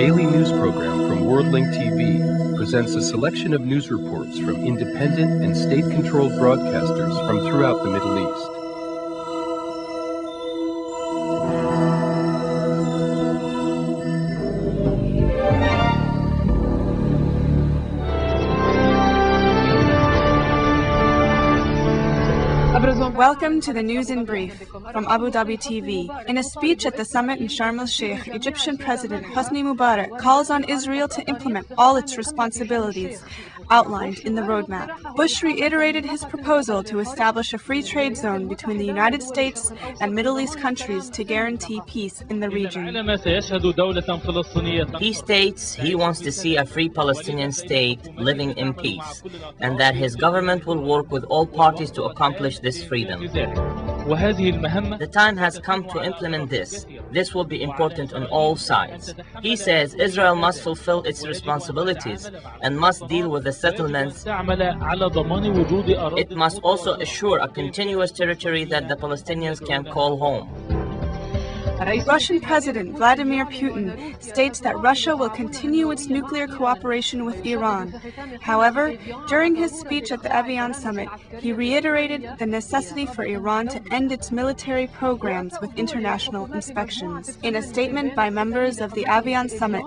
daily news program from Worldlink TV presents a selection of news reports from independent and state-controlled broadcasters from throughout the Middle East. Welcome to the News in Brief from Abu Dhabi TV. In a speech at the summit in Sharm Al Shaikh, Egyptian President Hosni Mubarak calls on Israel to implement all its responsibilities outlined in the roadmap. Bush reiterated his proposal to establish a free trade zone between the United States and Middle East countries to guarantee peace in the region. He states he wants to see a free Palestinian state living in peace, and that his government will work with all parties to accomplish this freedom. The time has come to implement this. This will be important on all sides. He says Israel must fulfill its responsibilities and must deal with the settlements. It must also assure a continuous territory that the Palestinians can call home. Russian President Vladimir Putin states that Russia will continue its nuclear cooperation with Iran. However, during his speech at the Evian Summit, he reiterated the necessity for Iran to end its military programs with international inspections. In a statement by members of the Evian Summit,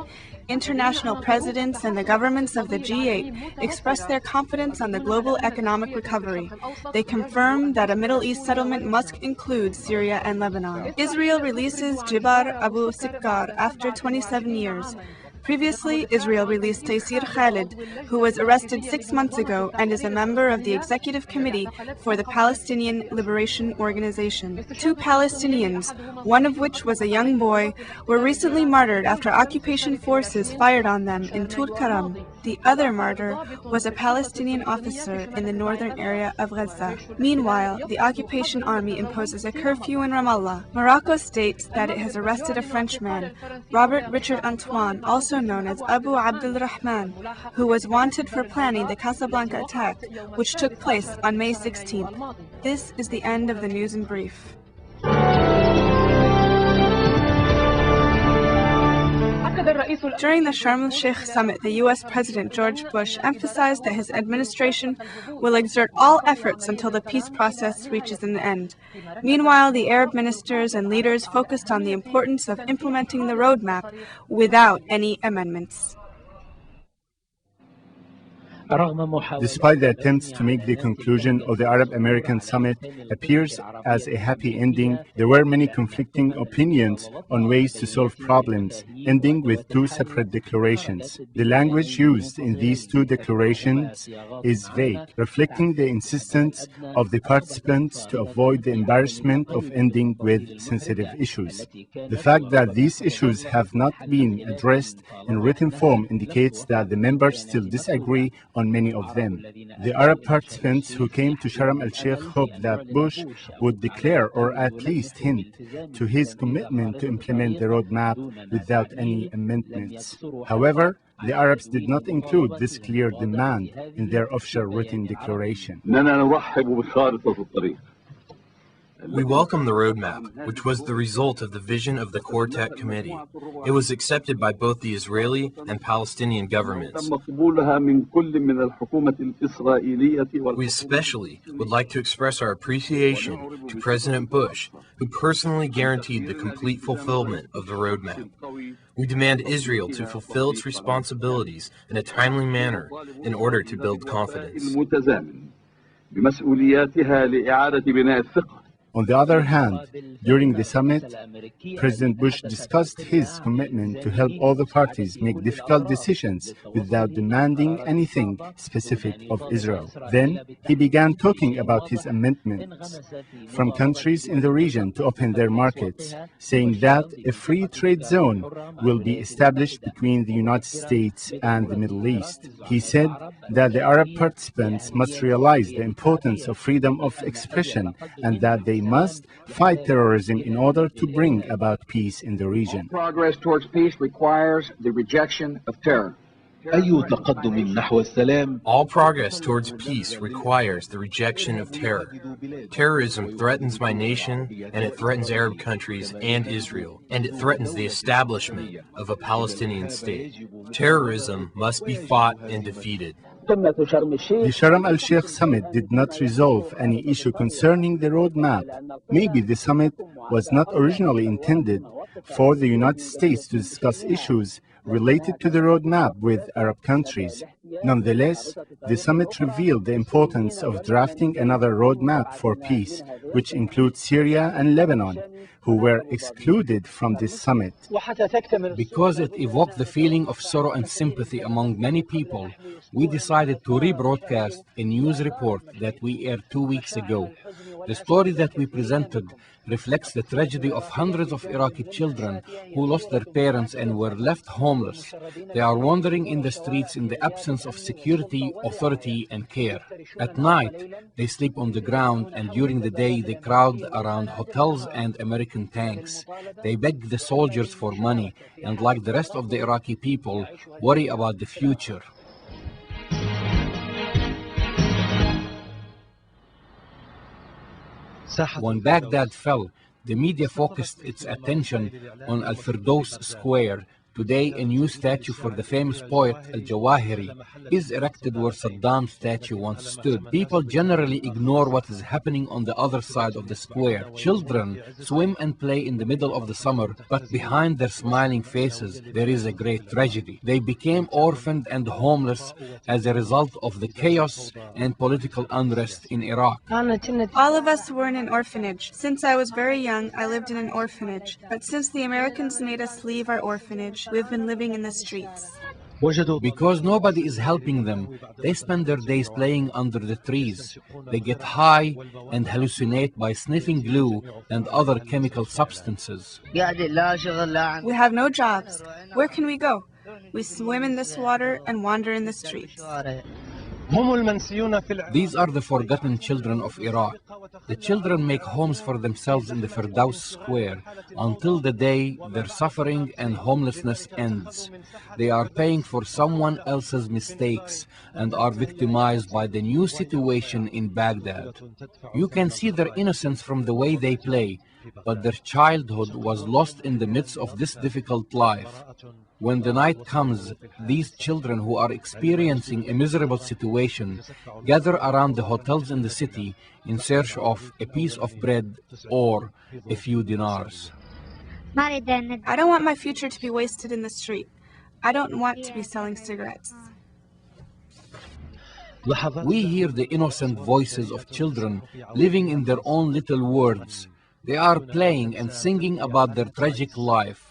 international presidents and the governments of the G8 expressed their confidence on the global economic recovery. They confirmed that a Middle East settlement must include Syria and Lebanon. Israel releases Jibar Abu Sikkar after 27 years. Previously, Israel released Taysir Khalid, who was arrested 6 months ago and is a member of the Executive Committee for the Palestinian Liberation Organization. 2 Palestinians, one of which was a young boy, were recently martyred after occupation forces fired on them in Tul Karam. The other martyr was a Palestinian officer in the northern area of Gaza. Meanwhile, the occupation army imposes a curfew in Ramallah. Morocco states that it has arrested a Frenchman, Robert Richard Antoine, also known as Abu Abdul Rahman, who was wanted for planning the Casablanca attack, which took place on May 16th. This is the end of the News in Brief. During the Sharm Al Shaikh Summit, the U.S. President George Bush emphasized that his administration will exert all efforts until the peace process reaches an end. Meanwhile, the Arab ministers and leaders focused on the importance of implementing the roadmap without any amendments. Despite the attempts to make the conclusion of the Arab-American Summit appears as a happy ending, there were many conflicting opinions on ways to solve problems, ending with 2 separate declarations. The language used in these 2 declarations is vague, reflecting the insistence of the participants to avoid the embarrassment of ending with sensitive issues. The fact that these issues have not been addressed in written form indicates that the members still disagree on many of them. The Arab participants who came to Sharm El Sheikh hoped that Bush would declare or at least hint to his commitment to implement the roadmap without any amendments. However, the Arabs did not include this clear demand in their official written declaration. We welcome the roadmap, which was the result of the vision of the Quartet Committee. It was accepted by both the Israeli and Palestinian governments. We especially would like to express our appreciation to President Bush, who personally guaranteed the complete fulfillment of the roadmap. We demand Israel to fulfill its responsibilities in a timely manner in order to build confidence. On the other hand, during the summit, President Bush discussed his commitment to help all the parties make difficult decisions without demanding anything specific of Israel. Then, he began talking about his amendments from countries in the region to open their markets, saying that a free trade zone will be established between the United States and the Middle East. He said that the Arab participants must realize the importance of freedom of expression and that they must fight terrorism in order to bring about peace in the region. Progress towards peace requires the rejection of terror. أي تقدم نحو السلام. All progress towards peace requires the rejection of terror. Terrorism threatens my nation, and it threatens Arab countries and Israel, and it threatens the establishment of a Palestinian state. Terrorism must be fought and defeated. The Sharm Al Shaikh Summit did not resolve any issue concerning the roadmap. Maybe the summit was not originally intended for the United States to discuss issues related to the roadmap with Arab countries. Nonetheless, the summit revealed the importance of drafting another roadmap for peace, which includes Syria and Lebanon, who were excluded from this summit. Because it evoked the feeling of sorrow and sympathy among many people, we decided to rebroadcast a news report that we aired 2 weeks ago. The story that we presented reflects the tragedy of hundreds of Iraqi children who lost their parents and were left homeless. They are wandering in the streets in the absence of security, authority, and care. At night, they sleep on the ground, and during the day, they crowd around hotels and American tanks. They beg the soldiers for money, and like the rest of the Iraqi people, worry about the future. When Baghdad fell, the media focused its attention on Al-Firdaus Square. Today, a new statue for the famous poet Al-Jawahiri is erected where Saddam's statue once stood. People generally ignore what is happening on the other side of the square. Children swim and play in the middle of the summer, but behind their smiling faces, there is a great tragedy. They became orphaned and homeless as a result of the chaos and political unrest in Iraq. All of us were in an orphanage. Since I was very young, I lived in an orphanage. But since the Americans made us leave our orphanage, we've been living in the streets. Because nobody is helping them, they spend their days playing under the trees. They get high and hallucinate by sniffing glue and other chemical substances. We have no jobs. Where can we go? We swim in this water and wander in the streets. These are the forgotten children of Iraq. The children make homes for themselves in the Firdaus Square until the day their suffering and homelessness ends. They are paying for someone else's mistakes and are victimized by the new situation in Baghdad. You can see their innocence from the way they play, but their childhood was lost in the midst of this difficult life. When the night comes, these children who are experiencing a miserable situation gather around the hotels in the city in search of a piece of bread or a few dinars. I don't want my future to be wasted in the street. I don't want to be selling cigarettes. We hear the innocent voices of children living in their own little worlds. They are playing and singing about their tragic life.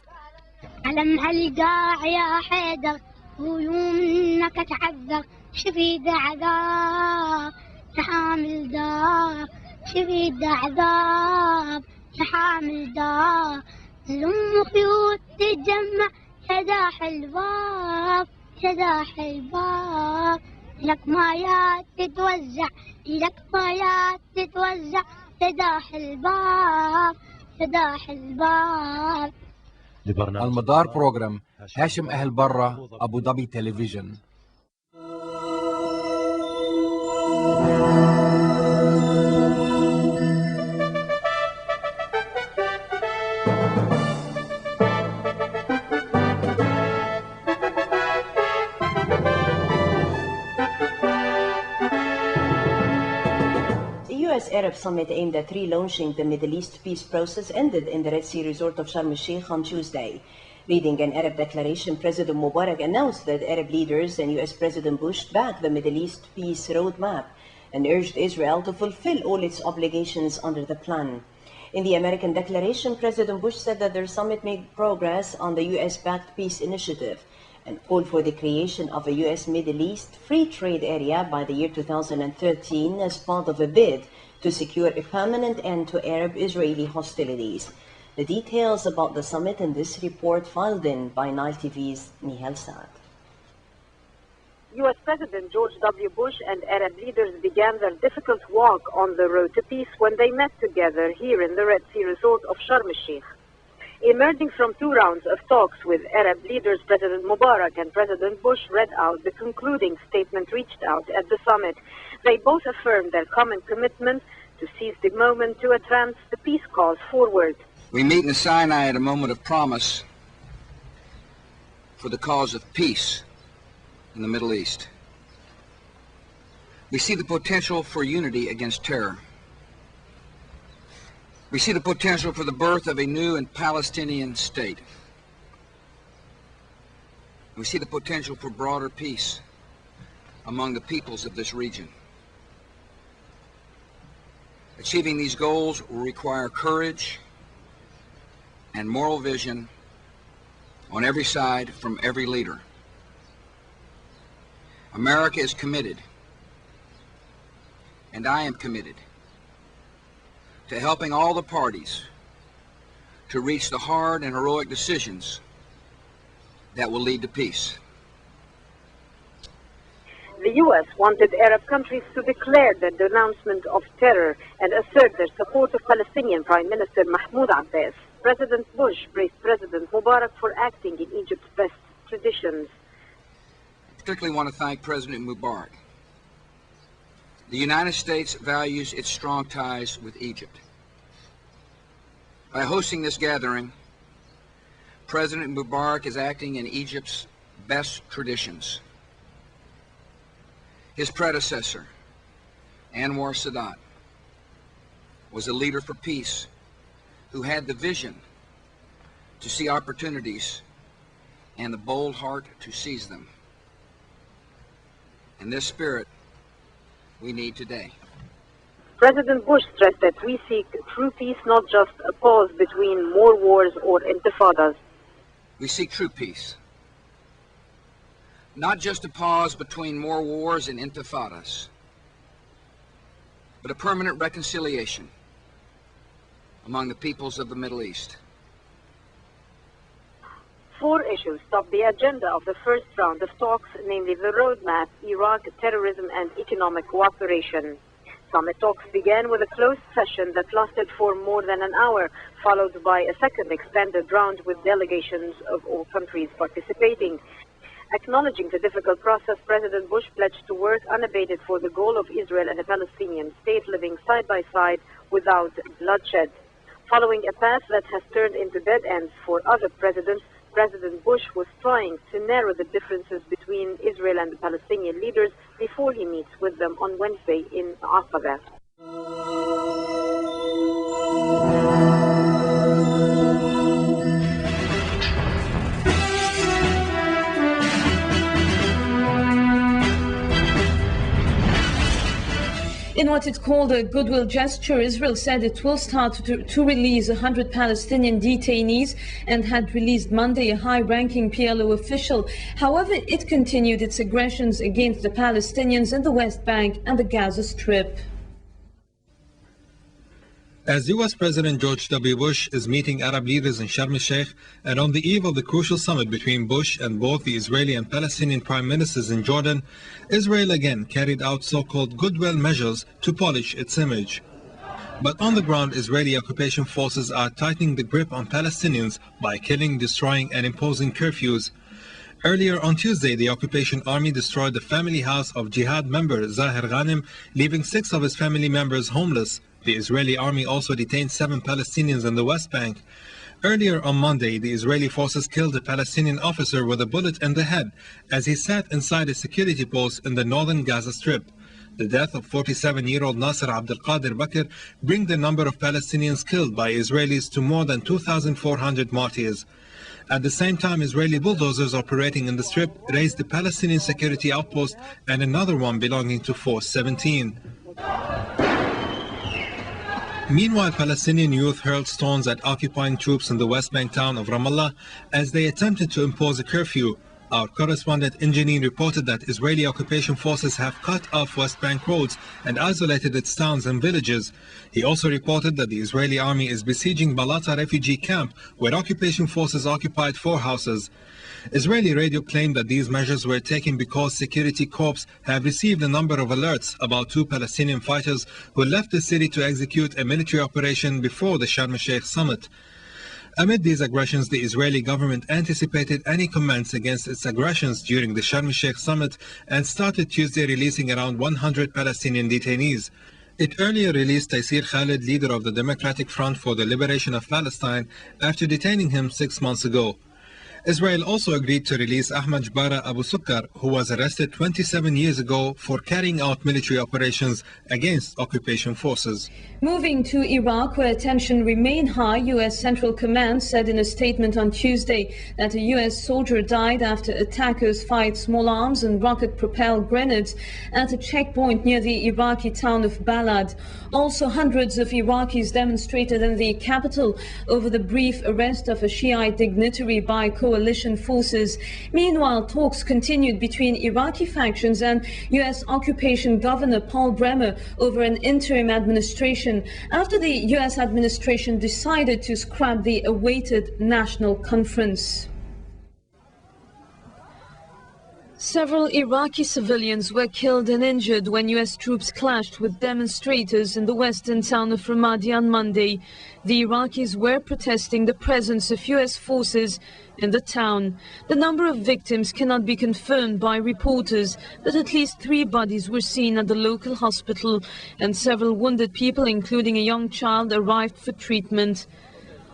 علم هالقاع يا حيدر ويومنك تعذر شفيد عذاب تحامل دار شفيد عذاب تحامل دار الأم خيوط تجمع شداح الباب شداح الباب لك مايات تتوزع لك مايات تتوزع شداح الباب شداح الباب. المدار بروجرام هاشم أهل برا أبو ظبي تلفزيون. The U.S.-Arab summit aimed at relaunching the Middle East peace process ended in the Red Sea resort of Sharm Al Shaikh on Tuesday. Leading an Arab declaration, President Mubarak announced that Arab leaders and U.S. President Bush backed the Middle East peace roadmap and urged Israel to fulfill all its obligations under the plan. In the American declaration, President Bush said that their summit made progress on the U.S.-backed peace initiative and called for the creation of a U.S. Middle East free trade area by the year 2013 as part of a bid to secure a permanent end to Arab-Israeli hostilities. The details about the summit in this report filed in by Nile TV's Nihal Saad. U.S. President George W. Bush and Arab leaders began their difficult walk on the road to peace when they met together here in the Red Sea resort of Sharm El Sheikh. Emerging from 2 rounds of talks with Arab leaders, President Mubarak and President Bush read out the concluding statement reached out at the summit. They both affirmed their common commitment to seize the moment to advance the peace cause forward. We meet in Sinai at a moment of promise for the cause of peace in the Middle East. We see the potential for unity against terror. We see the potential for the birth of a new and Palestinian state. We see the potential for broader peace among the peoples of this region. Achieving these goals will require courage and moral vision on every side from every leader. America is committed, and I am committed, to helping all the parties to reach the hard and heroic decisions that will lead to peace. The U.S. wanted Arab countries to declare their denouncement of terror and assert their support of Palestinian Prime Minister Mahmoud Abbas. President Bush praised President Mubarak for acting in Egypt's best traditions. I particularly want to thank President Mubarak. The United States values its strong ties with Egypt. By hosting this gathering, President Mubarak is acting in Egypt's best traditions. His predecessor, Anwar Sadat, was a leader for peace who had the vision to see opportunities and the bold heart to seize them. In this spirit, we need today. President Bush stressed that we seek true peace, not just a pause between more wars or intifadas. We seek true peace, not just a pause between more wars and intifadas, but a permanent reconciliation among the peoples of the Middle East. 4 issues topped the agenda of the first round of talks, namely the roadmap, Iraq, terrorism, and economic cooperation. Summit talks began with a closed session that lasted for more than an hour, followed by a second expanded round with delegations of all countries participating. Acknowledging the difficult process, President Bush pledged to work unabated for the goal of Israel and a Palestinian state living side by side without bloodshed. Following a path that has turned into dead ends for other presidents, President Bush was trying to narrow the differences between Israel and the Palestinian leaders before he meets with them on Wednesday in Aqaba. In what it called a goodwill gesture, Israel said it will start to release 100 Palestinian detainees and had released Monday a high-ranking PLO official. However, it continued its aggressions against the Palestinians in the West Bank and the Gaza Strip. As U.S. President George W. Bush is meeting Arab leaders in Sharm Al Shaikh and on the eve of the crucial summit between Bush and both the Israeli and Palestinian prime ministers in Jordan, Israel again carried out so-called goodwill measures to polish its image. But on the ground, Israeli occupation forces are tightening the grip on Palestinians by killing, destroying and imposing curfews. Earlier on Tuesday, the occupation army destroyed the family house of Jihad member Zahir Ghanem, leaving 6 of his family members homeless. The Israeli army also detained 7 Palestinians in the West Bank. Earlier on Monday, the Israeli forces killed a Palestinian officer with a bullet in the head as he sat inside a security post in the northern Gaza Strip. The death of 47-year-old Nasser Abdel Qadir Bakr brings the number of Palestinians killed by Israelis to more than 2,400 martyrs. At the same time, Israeli bulldozers operating in the Strip raised the Palestinian security outpost and another one belonging to Force 17. Meanwhile, Palestinian youth hurled stones at occupying troops in the West Bank town of Ramallah as they attempted to impose a curfew. Our correspondent in Jenin reported that Israeli occupation forces have cut off West Bank roads and isolated its towns and villages. He also reported that the Israeli army is besieging Balata refugee camp, where occupation forces occupied 4 houses. Israeli radio claimed that these measures were taken because security corps have received a number of alerts about 2 Palestinian fighters who left the city to execute a military operation before the Sharm El Shaikh Summit. Amid these aggressions, the Israeli government anticipated any comments against its aggressions during the Sharm El Shaikh Summit and started Tuesday releasing around 100 Palestinian detainees. It earlier released Taysir Khalid, leader of the Democratic Front for the Liberation of Palestine, after detaining him 6 months ago. Israel also agreed to release Ahmad Jbara Abu Sukkar, who was arrested 27 years ago for carrying out military operations against occupation forces. Moving to Iraq, where tension remained high, U.S. Central Command said in a statement on Tuesday that a U.S. soldier died after attackers fired small arms and rocket-propelled grenades at a checkpoint near the Iraqi town of Balad. Also, hundreds of Iraqis demonstrated in the capital over the brief arrest of a Shiite dignitary by coalition forces. Meanwhile, talks continued between Iraqi factions and U.S. occupation Governor Paul Bremer over an interim administration after the U.S. administration decided to scrap the awaited national conference. Several Iraqi civilians were killed and injured when U.S. troops clashed with demonstrators in the western town of Ramadi on Monday. The Iraqis were protesting the presence of U.S. forces in the town. The number of victims cannot be confirmed by reporters, but at least 3 bodies were seen at the local hospital, and several wounded people, including a young child, arrived for treatment.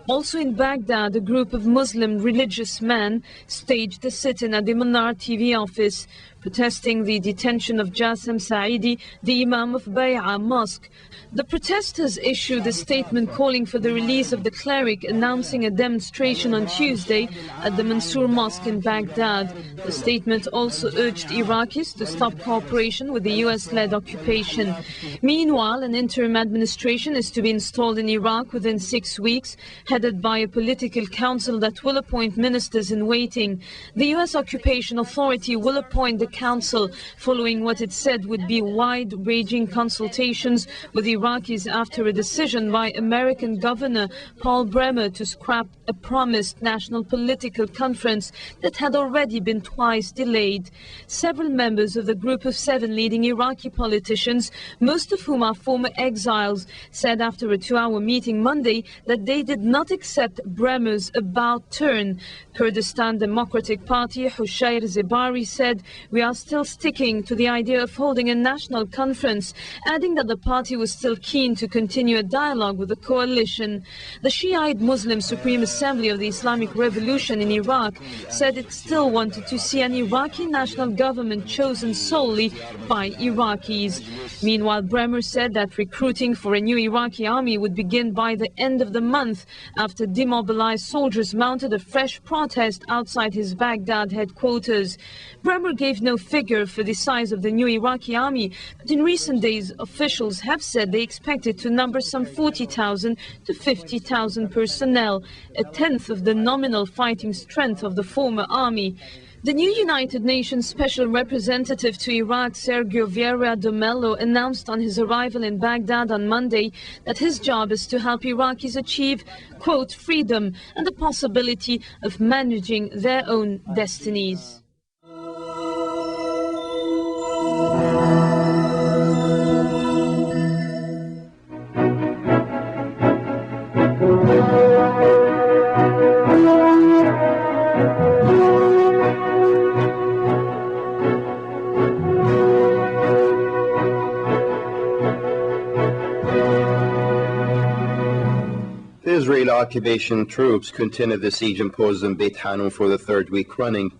Also in Baghdad, a group of Muslim religious men staged a sit-in at the Manar TV office, protesting the detention of Jassim Saidi, the Imam of Bay'a Mosque. The protesters issued a statement calling for the release of the cleric, announcing a demonstration on Tuesday at the Mansour Mosque in Baghdad. The statement also urged Iraqis to stop cooperation with the US-led occupation. Meanwhile, an interim administration is to be installed in Iraq within 6 weeks, headed by a political council that will appoint ministers in waiting. The US occupation authority will appoint the council following what it said would be wide-ranging consultations with Iraqis after a decision by American Governor Paul Bremer to scrap a promised national political conference that had already been twice delayed. Several members of the group of 7 leading Iraqi politicians, most of whom are former exiles, said after a 2-hour meeting Monday that they did not accept Bremer's about turn. Kurdistan Democratic Party Hushair Zebari said, "We are still sticking to the idea of holding a national conference," adding that the party was still keen to continue a dialogue with the coalition. The Shiite Muslim Supreme Assembly of the Islamic Revolution in Iraq said it still wanted to see an Iraqi national government chosen solely by Iraqis. Meanwhile, Bremer said that recruiting for a new Iraqi army would begin by the end of the month after demobilized soldiers mounted a fresh protest outside his Baghdad headquarters. Bremer gave no figure for the size of the new Iraqi army, but in recent days officials have said they expect it to number some 40,000 to 50,000 personnel, a tenth of the nominal fighting strength of the former army. The new United Nations Special Representative to Iraq, Sergio Vieira de Mello, announced on his arrival in Baghdad on Monday that his job is to help Iraqis achieve, quote, freedom and the possibility of managing their own destinies. Israeli occupation troops continue the siege imposed on Beit Hanun for the 3rd week running.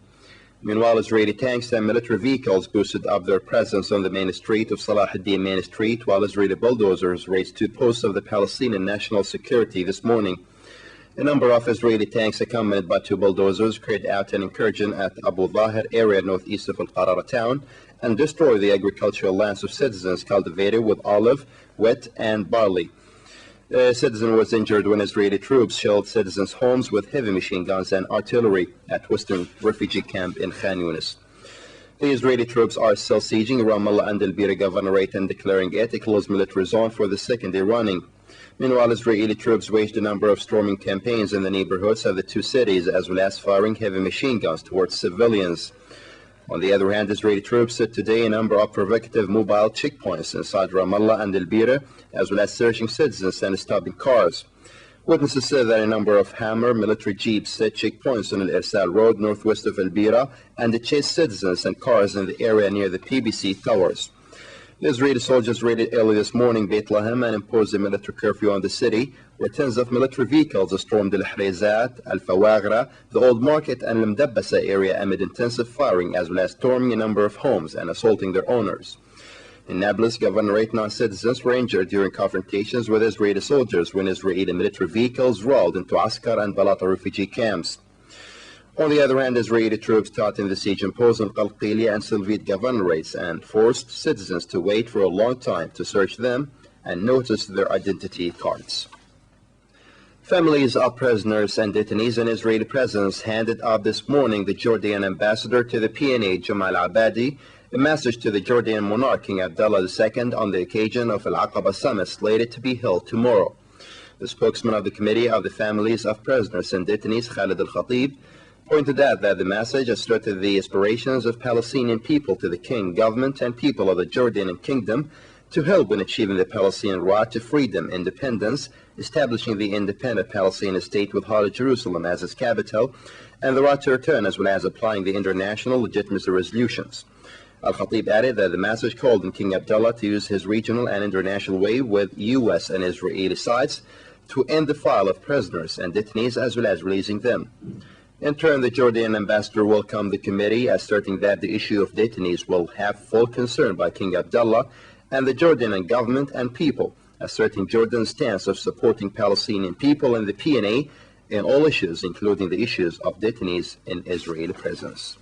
Meanwhile, Israeli tanks and military vehicles boosted up their presence on the main street of Salah ad-Din Main Street, while Israeli bulldozers raised 2 posts of the Palestinian National Security this morning. A number of Israeli tanks accompanied by 2 bulldozers carried out an incursion at Abu Dhahir area northeast of Al-Qarara town and destroyed the agricultural lands of citizens cultivated with olive, wheat and barley. A citizen was injured when Israeli troops shelled citizens' homes with heavy machine guns and artillery at Western refugee camp in Khan Yunis. The Israeli troops are still sieging Ramallah and El-Bira Governorate and declaring it a closed military zone for the 2nd day running. Meanwhile, Israeli troops waged a number of storming campaigns in the neighborhoods of the 2 cities, as well as firing heavy machine guns towards civilians. On the other hand, Israeli troops set today a number of provocative mobile checkpoints inside Ramallah and El-Bira, as well as searching citizens and stopping cars. Witnesses said that a number of Hammer military jeeps set checkpoints on Al-Irsal Road northwest of Al-Bira, and they chased citizens and cars in the area near the PBC towers. The Israeli soldiers raided early this morning Bethlehem and imposed a military curfew on the city, where tens of military vehicles stormed Al-Hrizat, Al-Fawagra, the Old Market, and Al-Mdabbasa area amid intensive firing, as well as storming a number of homes and assaulting their owners. In Nablus, Governorate non-citizens were injured during confrontations with Israeli soldiers when Israeli military vehicles rolled into Askar and Balata refugee camps. On the other hand, Israeli troops caught in the siege imposed on Qalqilia and Silvit governorates and forced citizens to wait for a long time to search them and notice their identity cards. Families of prisoners and detainees in Israeli prisons handed up this morning the Jordanian ambassador to the PNA, Jamal Abadi, a message to the Jordanian monarch King Abdullah II on the occasion of Al-Aqaba Summit slated to be held tomorrow. The spokesman of the Committee of the Families of Prisoners and Detainees, Khalid Al-Khatib, pointed out that the message asserted the aspirations of Palestinian people to the king, government, and people of the Jordanian kingdom to help in achieving the Palestinian right to freedom, independence, establishing the independent Palestinian state with Holy Jerusalem as its capital, and the right to return, as well as applying the international legitimacy resolutions. Al-Khatib added that the message called on King Abdullah to use his regional and international way with U.S. and Israeli sides to end the file of prisoners and detainees, as well as releasing them. In turn, the Jordanian ambassador welcomed the committee, asserting that the issue of detainees will have full concern by King Abdullah and the Jordanian government and people, asserting Jordan's stance of supporting Palestinian people in the PNA in all issues, including the issues of detainees in Israeli prisons.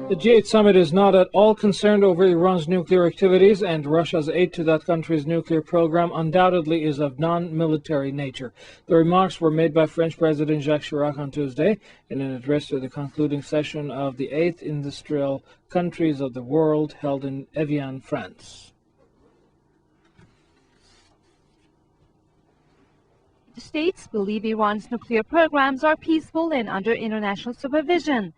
The G8 summit is not at all concerned over Iran's nuclear activities, and Russia's aid to that country's nuclear program undoubtedly is of non-military nature. The remarks were made by French President Jacques Chirac on Tuesday in an address to the concluding session of the 8th Industrial Countries of the World held in Evian, France. The states believe Iran's nuclear programs are peaceful and under international supervision.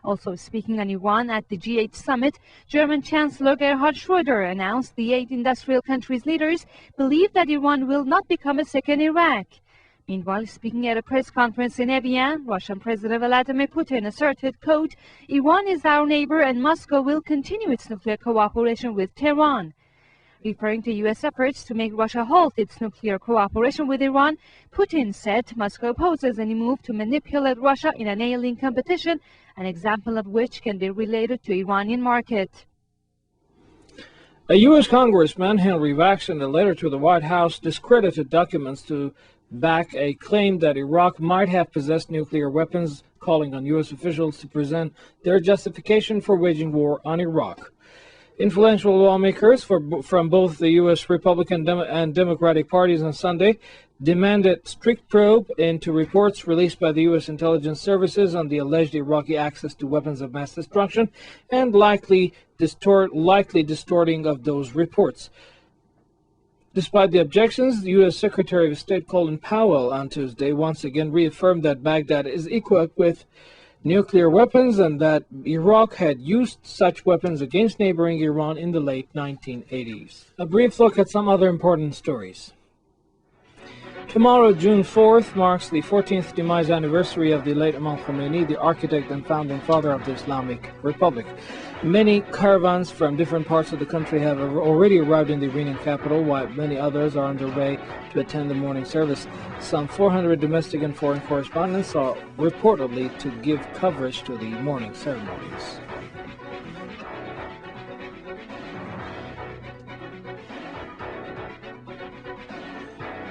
Also speaking on Iran at the G8 summit, German Chancellor Gerhard Schröder announced the 8 industrial countries' leaders believe that Iran will not become a second Iraq. Meanwhile, speaking at a press conference in Evian, Russian President Vladimir Putin asserted, quote, Iran is our neighbor and Moscow will continue its nuclear cooperation with Tehran. Referring to U.S. efforts to make Russia halt its nuclear cooperation with Iran, Putin said Moscow opposes any move to manipulate Russia in an alien competition, an example of which can be related to Iranian market. A U.S. Congressman, Henry Vax, in a letter to the White House, discredited documents to back a claim that Iraq might have possessed nuclear weapons, calling on U.S. officials to present their justification for waging war on Iraq. Influential lawmakers from both the U.S. Republican and Democratic parties on Sunday demanded strict probe into reports released by the U.S. intelligence services on the alleged Iraqi access to weapons of mass destruction and likely distorting of those reports. Despite the objections, the U.S. Secretary of State Colin Powell on Tuesday once again reaffirmed that Baghdad is equipped with nuclear weapons and that Iraq had used such weapons against neighboring Iran in the late 1980s. A brief look at some other important stories. Tomorrow, June 4th, marks the 14th demise anniversary of the late Imam Khomeini, the architect and founding father of the Islamic Republic. Many caravans from different parts of the country have already arrived in the Iranian capital, while many others are on their way to attend the morning service. Some 400 domestic and foreign correspondents are reportedly to give coverage to the morning ceremonies.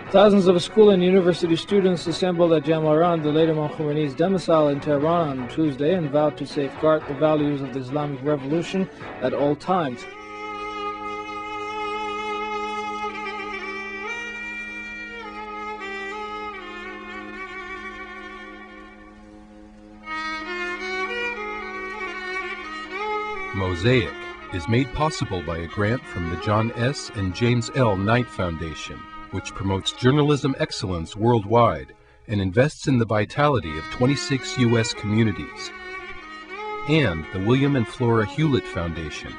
Thousands of school and university students assembled at Jamaran, the late Imam Khomeini's domicile in Tehran, on Tuesday and vowed to safeguard the values of the Islamic Revolution at all times. Mosaic, is made possible by a grant from the John S. and James L. Knight Foundation, which promotes journalism excellence worldwide and invests in the vitality of 26 U.S. communities, and the William and Flora Hewlett Foundation,